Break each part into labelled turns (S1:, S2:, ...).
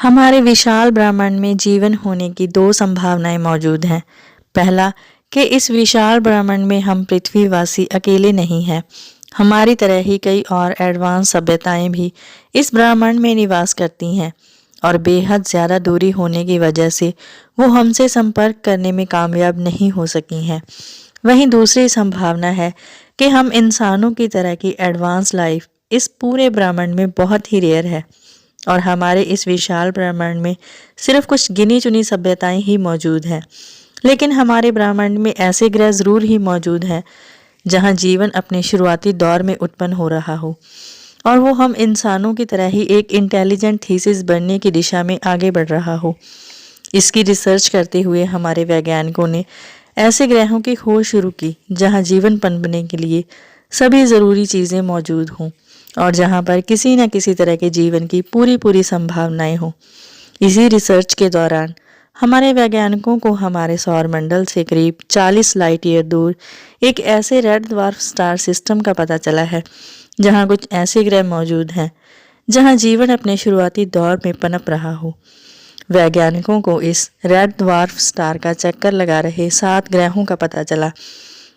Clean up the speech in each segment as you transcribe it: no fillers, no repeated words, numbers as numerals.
S1: हमारे विशाल ब्रह्मांड में जीवन होने की दो संभावनाएं मौजूद हैं। पहला कि इस विशाल ब्रह्मांड में हम पृथ्वीवासी अकेले नहीं हैं। हमारी तरह ही कई और एडवांस सभ्यताएं भी इस ब्रह्मांड में निवास करती हैं और बेहद ज़्यादा दूरी होने की वजह से वो हमसे संपर्क करने में कामयाब नहीं हो सकी हैं। वहीं दूसरी संभावना है कि हम इंसानों की तरह की एडवांस लाइफ इस पूरे ब्रह्मांड में बहुत ही रेयर है और हमारे इस विशाल ब्रह्मांड में सिर्फ कुछ गिनी चुनी सभ्यताएं ही मौजूद हैं। लेकिन हमारे ब्रह्मांड में ऐसे ग्रह जरूर ही मौजूद हैं जहां जीवन अपने शुरुआती दौर में उत्पन्न हो रहा हो और वो हम इंसानों की तरह ही एक इंटेलिजेंट थीसिस बनने की दिशा में आगे बढ़ रहा हो। इसकी रिसर्च करते हुए हमारे वैज्ञानिकों ने ऐसे ग्रहों की खोज शुरू की जहां जीवन पनपने के लिए सभी ज़रूरी चीज़ें मौजूद हों और जहां पर किसी न किसी तरह के जीवन की पूरी संभावनाएं हों। इसी रिसर्च के दौरान हमारे वैज्ञानिकों को हमारे सौर मंडल से करीब 40 लाइट ईयर दूर एक ऐसे रेड ड्वार्फ स्टार सिस्टम का पता चला है जहां कुछ ऐसे ग्रह मौजूद हैं जहां जीवन अपने शुरुआती दौर में पनप रहा हो। वैज्ञानिकों को इस रेड ड्वार्फ स्टार का चक्कर लगा रहे 7 ग्रहों का पता चला,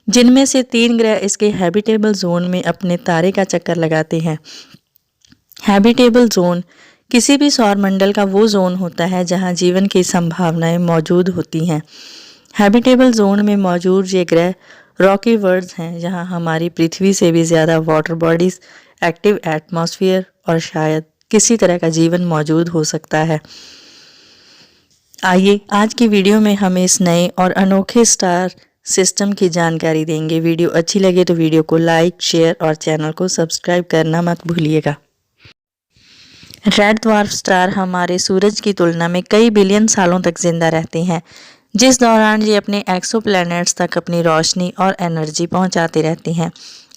S1: जिनमें से 3 ग्रह इसके हैबिटेबल जोन में अपने तारे का चक्कर लगाते हैं। हैबिटेबल जोन किसी भी सौर मंडल का वो जोन होता है जहां जीवन की संभावनाएं मौजूद होती हैं। हैबिटेबल जोन में मौजूद ये ग्रह रॉकी वर्ल्ड्स हैं जहां हमारी पृथ्वी से भी ज़्यादा वाटर बॉडीज, एक्टिव एटमॉस्फेयर और शायद किसी तरह का जीवन मौजूद हो सकता है। आइए आज की वीडियो में हम इस नए और अनोखे स्टार सिस्टम की जानकारी देंगे। वीडियो अच्छी लगे तो वीडियो को लाइक, शेयर और चैनल को सब्सक्राइब करना मत भूलिएगा। रेड ड्वार्फ स्टार हमारे सूरज की तुलना में कई बिलियन सालों तक जिंदा रहते हैं, जिस दौरान ये अपने एक्सोप्लैनेट्स तक अपनी रोशनी और एनर्जी पहुंचाते रहते हैं।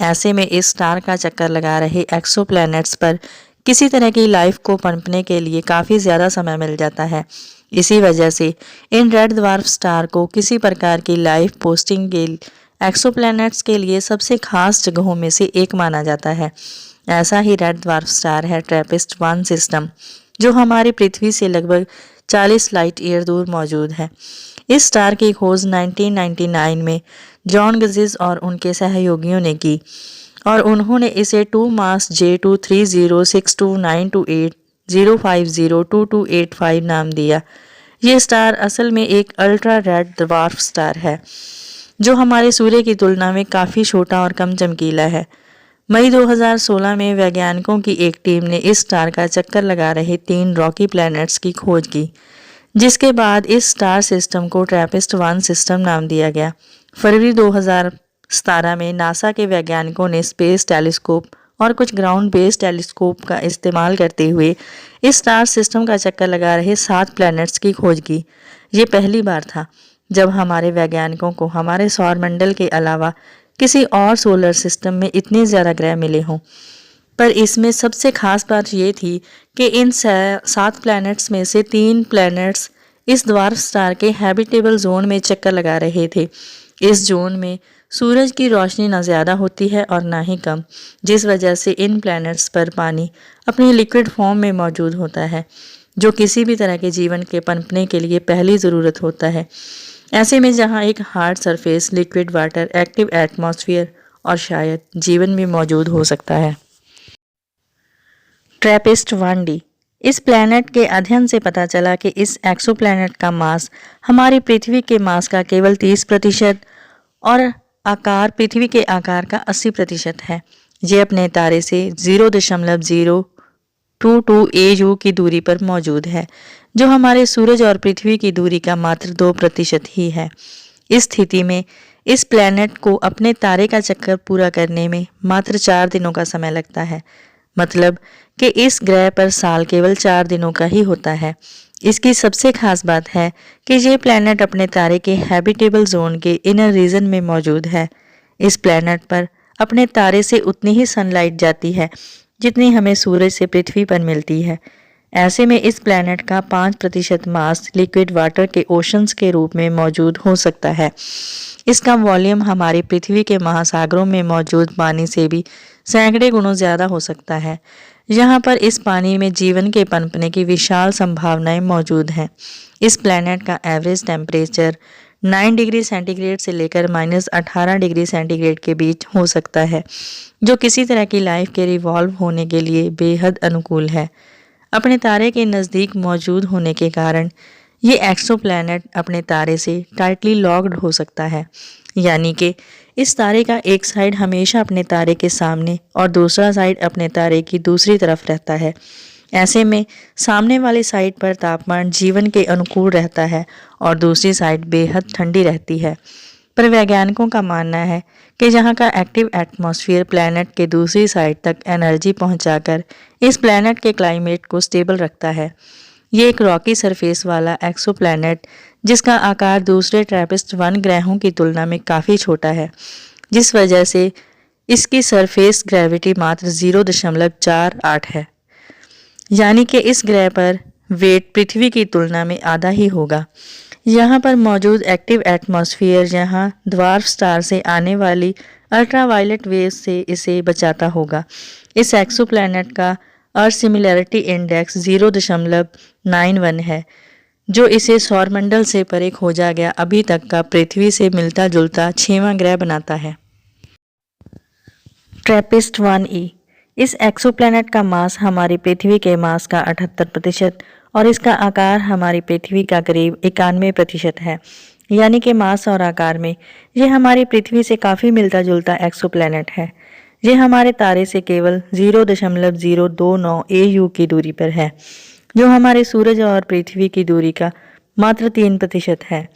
S1: ऐसे में इस स्टार का चक्कर लगा रहे एक्सोप्लैनेट्स पर किसी तरह की लाइफ को पनपने के लिए काफ़ी ज़्यादा समय मिल जाता है। इसी वजह से इन रेड ड्वार्फ स्टार को किसी प्रकार की लाइफ पोस्टिंग के एक्सोप्लैनेट्स के लिए सबसे खास जगहों में से एक माना जाता है। ऐसा ही रेड ड्वार्फ स्टार है ट्रैपिस्ट 1 सिस्टम, जो हमारी पृथ्वी से लगभग 40 लाइट ईयर दूर मौजूद है। इस स्टार की खोज 1999 में जॉन गजिस और उनके सहयोगियों ने की और उन्होंने इसे 2 मास J2306292805022285 नाम दिया। ये स्टार असल में एक अल्ट्रा रेड ड्वार्फ स्टार है जो हमारे सूर्य की तुलना में काफ़ी छोटा और कम चमकीला है। मई 2016 में वैज्ञानिकों की एक टीम ने इस स्टार का चक्कर लगा रहे 3 रॉकी प्लैनेट्स की खोज की, जिसके बाद इस स्टार सिस्टम को ट्रैपिस्ट 1 सिस्टम नाम दिया गया। फरवरी 2017 में नासा के वैज्ञानिकों ने स्पेस टेलीस्कोप और कुछ ग्राउंड बेस्ड टेलीस्कोप का इस्तेमाल करते हुए इस स्टार सिस्टम का चक्कर लगा रहे 7 प्लैनेट्स की खोज की। ये पहली बार था जब हमारे वैज्ञानिकों को हमारे सौर मंडल के अलावा किसी और सोलर सिस्टम में इतने ज़्यादा ग्रह मिले हों। पर इसमें सबसे खास बात ये थी कि इन 7 प्लैनेट्स में से 3 प्लैनेट्स इस ड्वार्फ स्टार के हैबिटेबल जोन में चक्कर लगा रहे थे। इस जोन में सूरज की रोशनी ना ज़्यादा होती है और ना ही कम, जिस वजह से इन प्लैनेट्स पर पानी अपनी लिक्विड फॉर्म में मौजूद होता है, जो किसी भी तरह के जीवन के पनपने के लिए पहली ज़रूरत होता है। ऐसे में जहाँ एक hard surface, liquid water, active atmosphere और शायद जीवन भी मौजूद हो सकता है। ट्रैपिस्ट 1D इस प्लैनेट के अध्ययन से पता चला कि इस एक्सोप्लैनेट का मास हमारी पृथ्वी के मास का केवल 30% और आकार पृथ्वी के आकार का 80% है। ये अपने तारे से 0.022 AU की दूरी पर मौजूद है, जो हमारे सूरज और पृथ्वी की दूरी का मात्र 2% ही है। इस स्थिति में इस प्लैनेट को अपने तारे का चक्कर पूरा करने में मात्र 4 दिनों का समय लगता है। मतलब कि इस ग्रह पर साल केवल 4 दिनों का ही होता है। इसकी सबसे खास बात है कि ये प्लैनेट अपने तारे के हैबिटेबल जोन के इनर रीजन में मौजूद है। इस प्लैनेट पर अपने तारे से उतनी ही सनलाइट जाती है जितनी हमें सूरज से पृथ्वी पर मिलती है। ऐसे में इस प्लैनेट का 5% मास लिक्विड वाटर के ओशंस के रूप में मौजूद हो सकता है। इसका वॉल्यूम हमारी पृथ्वी के महासागरों में मौजूद पानी से भी सैकड़े गुणों ज़्यादा हो सकता है। यहाँ पर इस पानी में जीवन के पनपने की विशाल संभावनाएं मौजूद हैं। इस प्लैनेट का एवरेज टेम्परेचर 9 डिग्री सेंटीग्रेड से लेकर -18 डिग्री सेंटीग्रेड के बीच हो सकता है, जो किसी तरह की लाइफ के रिवॉल्व होने के लिए बेहद अनुकूल है। अपने तारे के नज़दीक मौजूद होने के कारण ये एक्सोप्लैनेट अपने तारे से टाइटली लॉक्ड हो सकता है, यानी कि इस तारे का एक साइड हमेशा अपने तारे के सामने और दूसरा साइड अपने तारे की दूसरी तरफ रहता है। ऐसे में सामने वाली साइड पर तापमान जीवन के अनुकूल रहता है और दूसरी साइड बेहद ठंडी रहती है। पर वैज्ञानिकों का मानना है कि यहाँ का एक्टिव एटमॉस्फेयर प्लैनेट के दूसरी साइड तक एनर्जी पहुँचाकर इस प्लैनेट के क्लाइमेट को स्टेबल रखता है। ये एक रॉकी सरफेस वाला एक्सोप्लैनेट जिसका आकार दूसरे ट्रैपिस्ट-1 ग्रहों की तुलना में काफ़ी छोटा है, जिस वजह से इसकी सरफेस ग्रेविटी मात्र 0.48 है, यानी कि इस ग्रह पर वेट पृथ्वी की तुलना में आधा ही होगा। यहाँ पर मौजूद एक्टिव एटमॉस्फेयर यहाँ ड्वार्फ स्टार से आने वाली अल्ट्रावायलेट वेव्स से इसे बचाता होगा। इस एक्सोप्लैनेट का अर्थ सिमिलैरिटी इंडेक्स 0.91 है, जो इसे सौरमंडल से परे खोजा गया अभी तक का पृथ्वी से मिलता जुलता 6वां ग्रह बनाता है। ट्रैपिस्ट-1e इस एक्सोप्लैनेट का मास हमारी पृथ्वी के मास का 78% और इसका आकार हमारी पृथ्वी का करीब 91% है, यानी कि मास और आकार में ये हमारी पृथ्वी से काफ़ी मिलता जुलता एक्सोप्लैनेट है। ये हमारे तारे से केवल 0.029 AU की दूरी पर है, जो हमारे सूरज और पृथ्वी की दूरी का मात्र 3% है।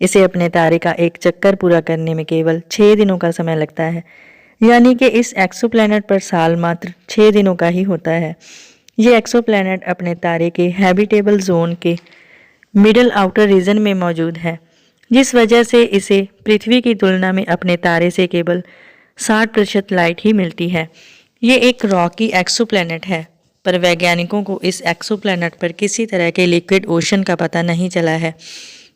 S1: इसे अपने तारे का एक चक्कर पूरा करने में केवल 6 दिनों का समय लगता है, यानी कि इस एक्सोप्लैनेट पर साल मात्र 6 दिनों का ही होता है। ये एक्सोप्लैनेट अपने तारे के हैबिटेबल जोन के मिडल आउटर रीजन में मौजूद है, जिस वजह से इसे पृथ्वी की तुलना में अपने तारे से केवल 60% लाइट ही मिलती है। ये एक रॉकी एक्सोप्लैनेट है, पर वैज्ञानिकों को इस एक्सोप्लैनेट पर किसी तरह के लिक्विड ओशन का पता नहीं चला है,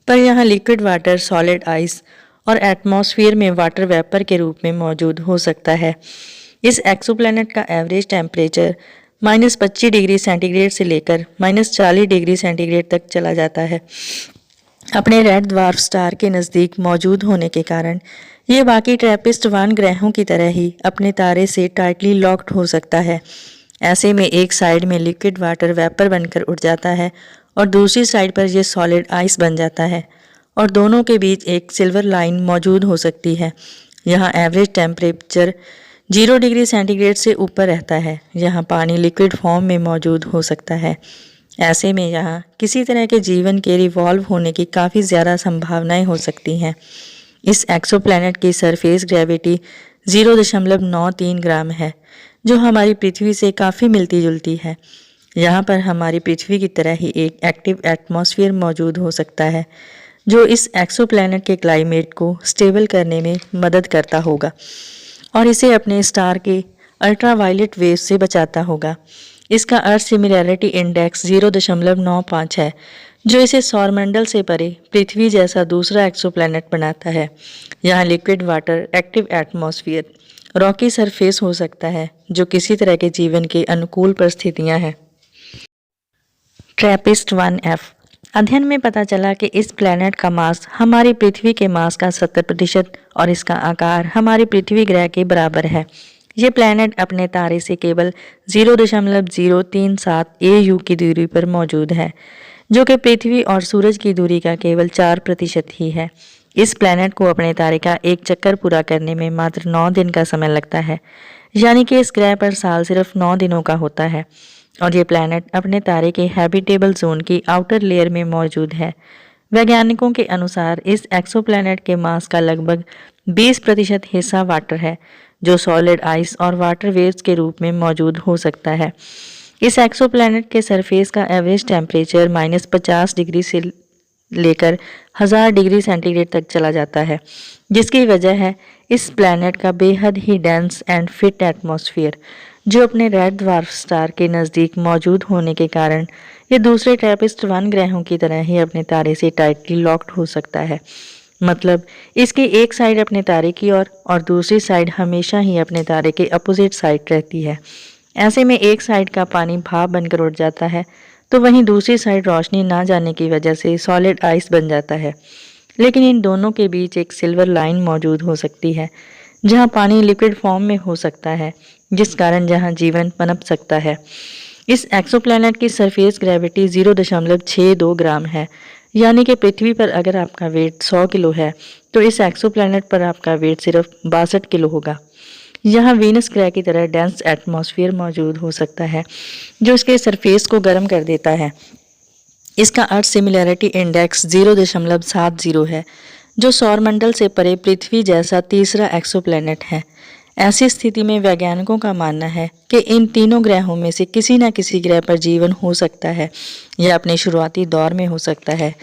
S1: पर यहाँ लिक्विड वाटर, सॉलिड आइस और एटमॉस्फेयर में वाटर वेपर के रूप में मौजूद हो सकता है। इस एक्सोप्लैनेट का एवरेज टेम्परेचर -25 डिग्री सेंटीग्रेड से लेकर -40 डिग्री सेंटीग्रेड तक चला जाता है। अपने रेड ड्वार्फ स्टार के नज़दीक मौजूद होने के कारण ये बाकी ट्रैपिस्ट-1 ग्रहों की तरह ही अपने तारे से टाइटली लॉक्ड हो सकता है। ऐसे में एक साइड में लिक्विड वाटर वेपर बनकर उड़ जाता है और दूसरी साइड पर यह सॉलिड आइस बन जाता है और दोनों के बीच एक सिल्वर लाइन मौजूद हो सकती है। यहाँ एवरेज टेम्परेचर 0 डिग्री सेंटीग्रेड से ऊपर रहता है। यहाँ पानी लिक्विड फॉर्म में मौजूद हो सकता है। ऐसे में यहाँ किसी तरह के जीवन के रिवॉल्व होने की काफ़ी ज़्यादा संभावनाएं हो सकती हैं। इस एक्सोप्लैनेट की सरफेस ग्रेविटी 0.93 ग्राम है, जो हमारी पृथ्वी से काफ़ी मिलती जुलती है। यहाँ पर हमारी पृथ्वी की तरह ही एक एक्टिव एटमॉस्फेयर मौजूद हो सकता है, जो इस एक्सोप्लैनेट के क्लाइमेट को स्टेबल करने में मदद करता होगा और इसे अपने स्टार के अल्ट्रावायलेट वेव से बचाता होगा। इसका अर्थ सिमिलैरिटी इंडेक्स 0.95 है, जो इसे सौरमंडल से परे पृथ्वी जैसा दूसरा एक्सोप्लैनेट बनाता है। यहाँ liquid water, active atmosphere, Rocky surface हो सकता है, जो किसी तरह के जीवन के अनुकूल परिस्थितियाँ हैं। ट्रैपिस्ट-1f अध्ययन में पता चला कि इस प्लैनेट का मास हमारी पृथ्वी के मास का 70% और इसका आकार हमारी पृथ्वी ग्रह के बराबर है। ये प्लैनेट अपने तारे से केवल 0.037 AU की दूरी पर मौजूद है, जो कि पृथ्वी और सूरज की दूरी का केवल 4% ही है। इस प्लैनेट को अपने तारे का एक चक्कर पूरा करने में मात्र 9 दिन का समय लगता है, यानी कि इस ग्रह पर साल सिर्फ 9 दिनों का होता है और ये प्लैनेट अपने तारे के हैबिटेबल जोन की आउटर लेयर में मौजूद है। वैज्ञानिकों के अनुसार इस एक्सोप्लैनेट के मास का लगभग 20% हिस्सा वाटर है, जो सॉलिड आइस और वाटर वेव्स के रूप में मौजूद हो सकता है। इस एक्सोप्लैनेट के सरफेस का एवरेज टेम्परेचर -50 डिग्री से लेकर 1000 डिग्री सेंटीग्रेड तक चला जाता है, जिसकी वजह है इस प्लैनेट का बेहद ही डेंस एंड फिट एटमॉस्फेयर, जो अपने रेड ड्वार्फ स्टार के नज़दीक मौजूद होने के कारण ये दूसरे ट्रैपिस्ट-1 ग्रहों की तरह ही अपने तारे से टाइटली लॉक्ड हो सकता है। मतलब इसकी एक साइड अपने तारे की ओर और दूसरी साइड हमेशा ही अपने तारे के अपोजिट साइड रहती है। ऐसे में एक साइड का पानी भाप बनकर उड़ जाता है, तो वहीं दूसरी साइड रोशनी ना जाने की वजह से सॉलिड आइस बन जाता है। लेकिन इन दोनों के बीच एक सिल्वर लाइन मौजूद हो सकती है, जहां पानी लिक्विड फॉर्म में हो सकता है, जिस कारण जहां जीवन पनप सकता है। इस एक्सोप्लैनेट की सरफेस ग्रेविटी 0.62 ग्राम है, यानी कि पृथ्वी पर अगर आपका वेट 100 किलो है, तो इस एक्सोप्लैनेट पर आपका वेट सिर्फ 62 किलो होगा। यहाँ वीनस ग्रह की तरह डेंस एटमॉस्फेयर मौजूद हो सकता है, जो इसके सरफेस को गर्म कर देता है। इसका अर्थ सिमिलैरिटी इंडेक्स 0.70 है, जो सौरमंडल से परे पृथ्वी जैसा तीसरा एक्सोप्लैनेट है। ऐसी स्थिति में वैज्ञानिकों का मानना है कि इन तीनों ग्रहों में से किसी न किसी ग्रह पर जीवन हो सकता है या अपने शुरुआती दौर में हो सकता है।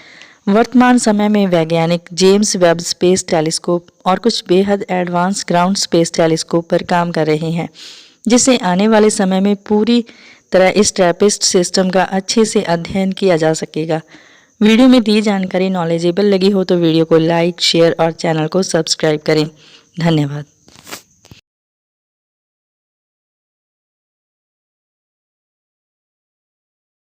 S1: वर्तमान समय में वैज्ञानिक जेम्स वेब स्पेस टेलीस्कोप और कुछ बेहद एडवांस ग्राउंड स्पेस टेलीस्कोप पर काम कर रहे हैं, जिससे आने वाले समय में पूरी तरह इस ट्रैपिस्ट सिस्टम का अच्छे से अध्ययन किया जा सकेगा। वीडियो में दी जानकारी नॉलेजेबल लगी हो तो वीडियो को लाइक, शेयर और चैनल को सब्सक्राइब करें। धन्यवाद।